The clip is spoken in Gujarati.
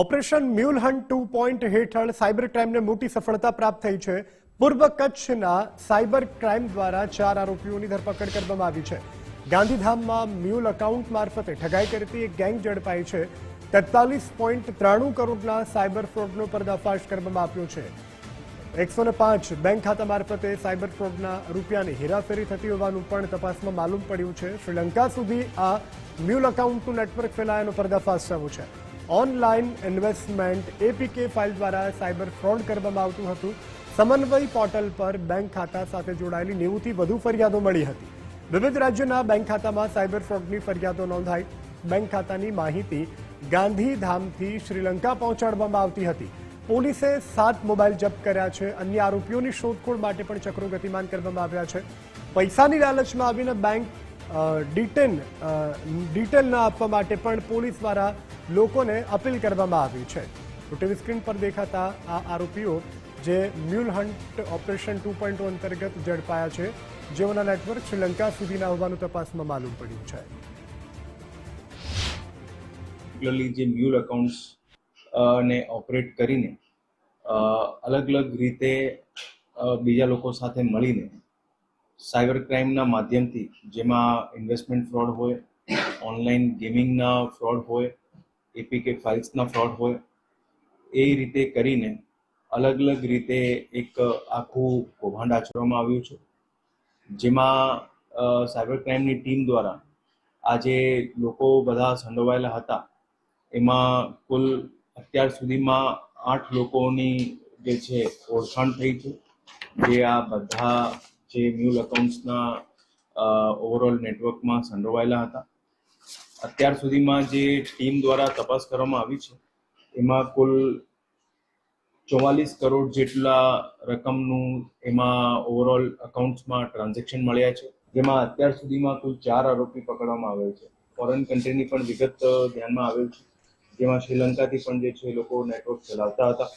ઓપરેશન મ્યુલ હન્ટ 2 હેઠળ સાયબર ક્રાઇમને મોટી સફળતા પ્રાપ્ત થઈ છે। પૂર્વ કચ્છના સાયબર ક્રાઇમ દ્વારા 4 આરોપીઓની ધરપકડ કરવામાં આવી છે। ગાંધીધામમાં મ્યુલ એકાઉન્ટ મારફતે ઠગાઈ કરતી એક ગેંગ ઝડપાઈ છે। 43.93 કરોડના સાયબર ફ્રોડનો પર્દાફાશ કરવામાં આવ્યો છે। 105 બેંક ખાતા મારફતે સાયબર ફ્રોડના રૂપિયાની હેરાફેરી થતી હોવાનું પણ તપાસમાં માલુમ પડ્યું છે। શ્રીલંકા સુધી આ મ્યુલ એકાઉન્ટનું નેટવર્ક ફેલાયાનો પર્દાફાશ થયો છે। ઓનલાઈન ઇન્વેસ્ટમેન્ટ એપીકે ફાઇલ દ્વારા સાયબર ફ્રોડ કરવામાં આવતું હતું। સમન્વય પોર્ટલ પર બેંક ખાતા સાથે જોડાયેલી 90થી વધુ ફરિયાદો મળી હતી। વિવિધ રાજ્યોના બેંક ખાતામાં સાયબર ફ્રોડની ફરિયાદો નોંધાઈ। બેંક ખાતાની માહિતી ગાંધીધામથી શ્રીલંકા પહોંચાડવામાં આવતી હતી। પોલીસે 7 મોબાઈલ જપ્ત કર્યા છે। અન્ય આરોપીઓની શોધખોળ માટે પણ ચક્રો ગતિમાન કરવામાં આવ્યા છે। પૈસાની લાલચમાં આવીને બેંક ડિટેલ ન આપવા માટે પણ પોલીસ દ્વારા લોકોને અપીલ કરવામાં આવી છે। તો ટીવી સ્ક્રીન પર દેખાતા આ આરોપીઓ જે મ્યુલ હન્ટ ઓપરેશન 2.0 અંતર્ગત ઝડપાયા છે, જેઓના નેટવર્ક શ્રીલંકા સુધીના હોવાનું તપાસમાં માલુમ પડ્યું છે। જે મ્યુલ એકાઉન્ટ્સ ને ઓપરેટ કરીને અલગ અલગ રીતે બીજા લોકો સાથે મળીને સાયબર ક્રાઇમના માધ્યમથી, જેમાં ઇન્વેસ્ટમેન્ટ ફ્રોડ હોય, ઓનલાઈન ગેમિંગના ફ્રોડ હોય, એપીકે ફાઇલ્સના ફ્રોડ હોય, એ રીતે કરીને અલગ અલગ રીતે એક આખું કૌભાંડ આચરવામાં આવ્યું છે। જેમાં સાયબર ક્રાઇમની ટીમ દ્વારા આ જે લોકો બધા સંડોવાયેલા હતા એમાં કુલ અત્યાર સુધીમાં 8 લોકોની જે છે ઓળખાણ થઈ છે, જે આ બધા જે મ્યુલ એકાઉન્ટ્સના ઓવરઓલ નેટવર્કમાં સંડોવાયેલા હતા। અત્યાર સુધીમાં જે ટીમ દ્વારા તપાસ કરવામાં આવી છે એમાં કુલ 44 કરોડ જેટલા રકમનું એમાં ઓવરઓલ એકાઉન્ટ્સમાં ટ્રાન્ઝેક્શન મળ્યા છે, જેમાં અત્યાર સુધીમાં કુલ 4 આરોપી પકડવામાં આવેલ છે। ફોરેન કન્ટ્રીની પણ વિગત ધ્યાનમાં આવેલ છે, જેમાં શ્રીલંકાથી પણ જે છે લોકો નેટવર્ક ચલાવતા હતા।